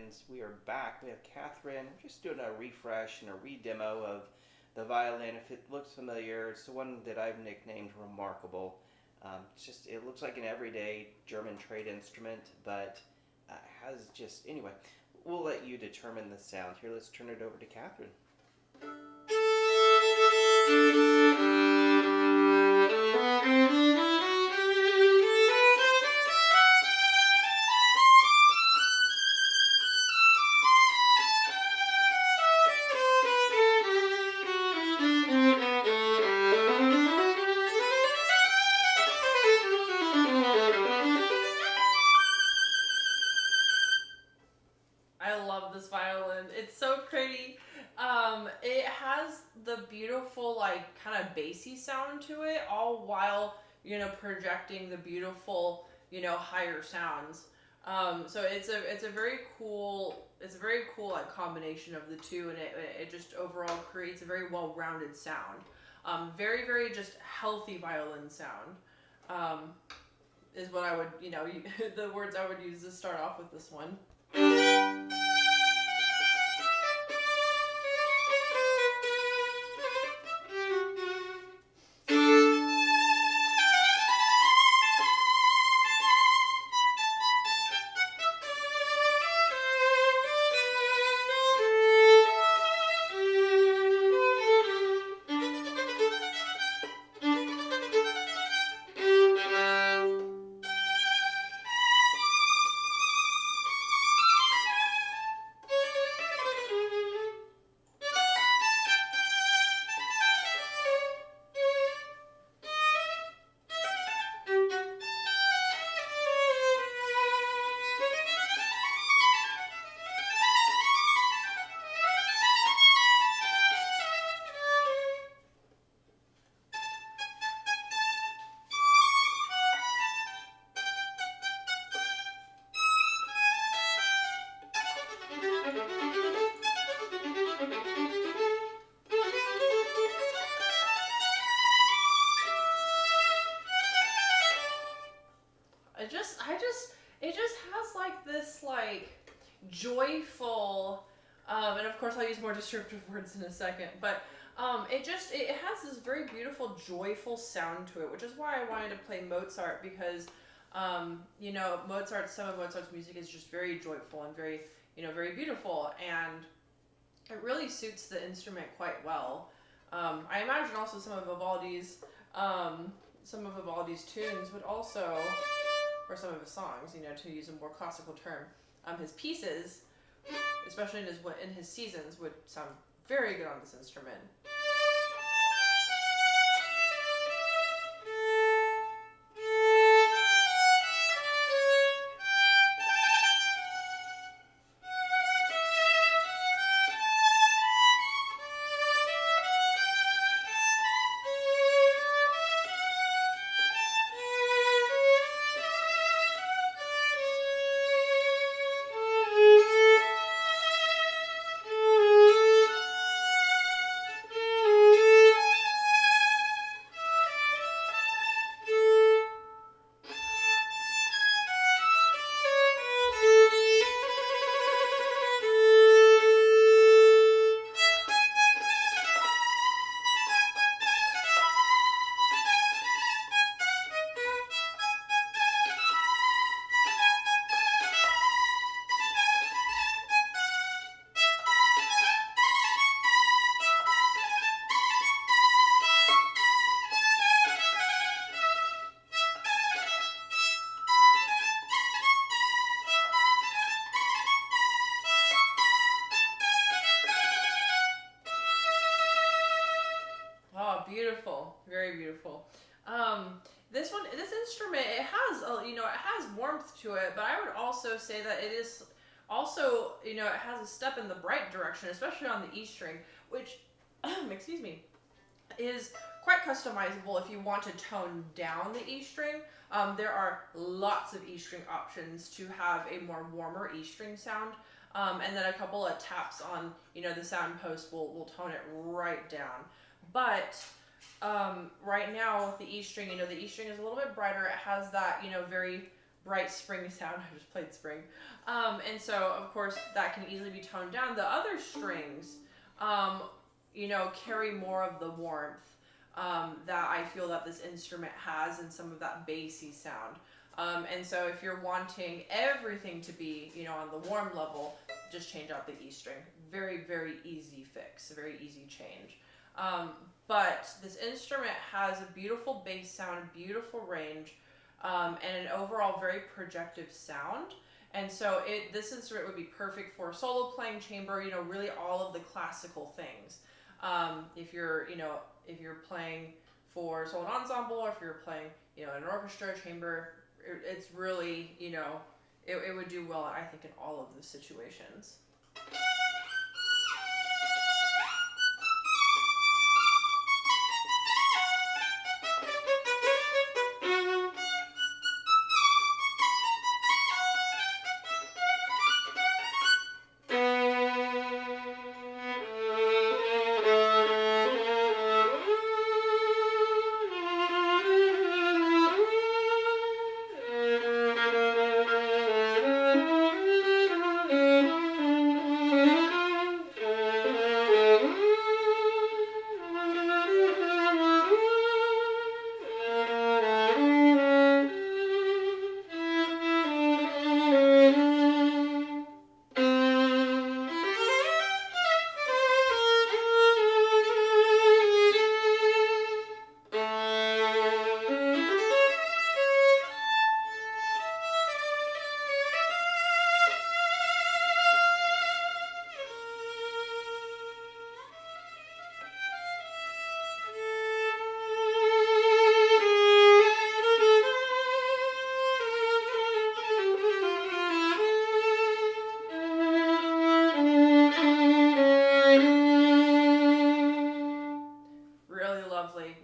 and we are back. We have Catherine. We're just doing a refresh and a re-demo of the violin. If it looks familiar, it's the one that I've nicknamed Remarkable. It looks like an everyday German trade instrument, but has just, anyway, we'll let you determine the sound. Here, let's turn it over to Catherine. I love this violin. It's so pretty. It has the beautiful, like, kind of bassy sound to it, all while, projecting the beautiful, higher sounds. So it's a very cool, like, combination of the two, and it just overall creates a very well-rounded sound. Very, very just healthy violin sound. Is what I would, the words I would use to start off with this one. It just has like this like joyful, and of course I'll use more descriptive words in a second, but it has this very beautiful, joyful sound to it, which is why I wanted to play Mozart, because some of Mozart's music is just very joyful and very, very beautiful, and it really suits the instrument quite well. I imagine also some of Vivaldi's tunes would also, or some of his songs, to use a more classical term, his pieces, especially in his seasons, would sound very good on this instrument. Oh, beautiful, very beautiful. This instrument, it has, it has warmth to it, but I would also say that it is also, it has a step in the bright direction, especially on the E string, which, excuse me, is quite customizable if you want to tone down the E string. There are lots of E string options to have a more warmer E string sound. And then a couple of taps on, the sound post will tone it right down. But right now with the E string, the E string is a little bit brighter. It has that, very bright spring sound. I just played spring. And so, of course, that can easily be toned down. The other strings, carry more of the warmth that I feel that this instrument has and some of that bassy sound. And so if you're wanting everything to be, on the warm level, just change out the E string. Very, very easy fix, a very easy change. But this instrument has a beautiful bass sound, beautiful range, and an overall very projective sound. And so this instrument would be perfect for solo playing, chamber, really all of the classical things. If you're playing for solo ensemble, or if you're playing, an orchestra, chamber, it's really, it would do well, I think, in all of the situations.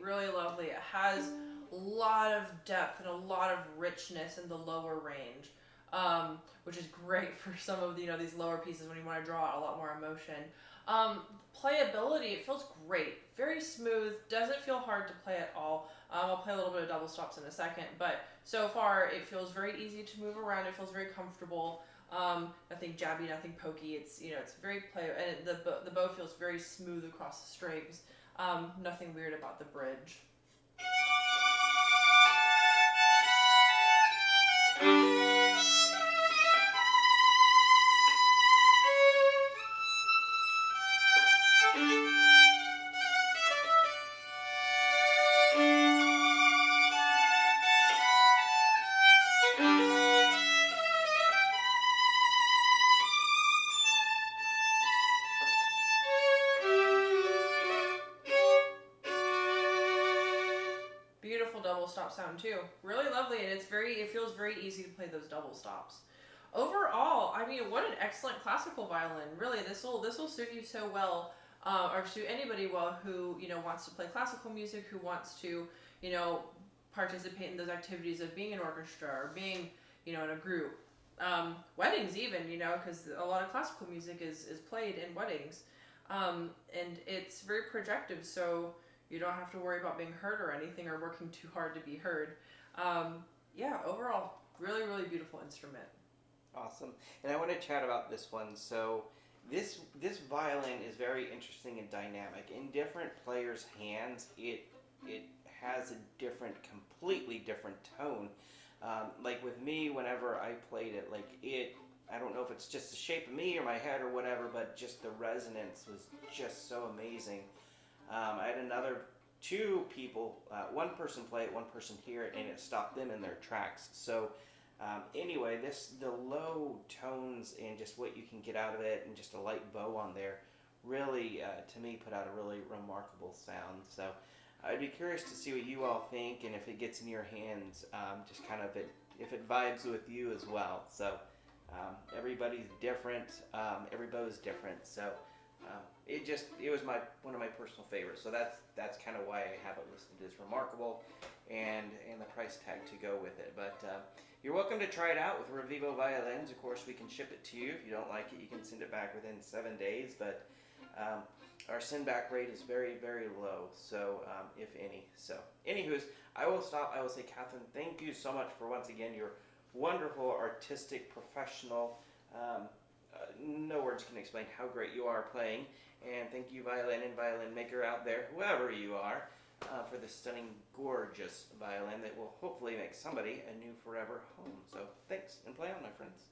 Really lovely. It has a lot of depth and a lot of richness in the lower range, which is great for some of these lower pieces when you want to draw out a lot more emotion. Playability, it feels great, very smooth, doesn't feel hard to play at all. I'll play a little bit of double stops in a second, but so far it feels very easy to move around. It feels very comfortable. Nothing jabby, nothing pokey. It's it's very and the bow feels very smooth across the strings. Nothing weird about the bridge. Beautiful double stop sound too. Really lovely, and it feels very easy to play those double stops. Overall, I mean, what an excellent classical violin. Really, this will suit you so well, or suit anybody well who wants to play classical music, who wants to participate in those activities of being an orchestra or being in a group. Weddings even, because a lot of classical music is played in weddings, and it's very projective, so you don't have to worry about being heard or anything or working too hard to be heard. Overall, really, really beautiful instrument. Awesome. And I want to chat about this one. So this violin is very interesting and dynamic. In different players' hands, it has a completely different tone. Like with me, whenever I played it, I don't know if it's just the shape of me or my head or whatever, but just the resonance was just so amazing. I had two people, one person play it, one person hear it, and it stopped them in their tracks. So anyway, the low tones and just what you can get out of it and just a light bow on there really, to me, put out a really remarkable sound. So I'd be curious to see what you all think and if it gets in your hands, just kind of if it vibes with you as well. So everybody's different, every bow is different. So it was one of my personal favorites. So that's kind of why I have it listed as remarkable, and the price tag to go with it. But you're welcome to try it out with Revivo violins. Of course, we can ship it to you. If you don't like it, you can send it back within 7 days. But our send back rate is very, very low. So if any. So anywho's, I will stop. I will say, Catherine, thank you so much for once again your wonderful, artistic, professional. No words can explain how great you are playing. And thank you, violin and violin maker out there, whoever you are, for this stunning, gorgeous violin that will hopefully make somebody a new forever home. So thanks, and play on, my friends.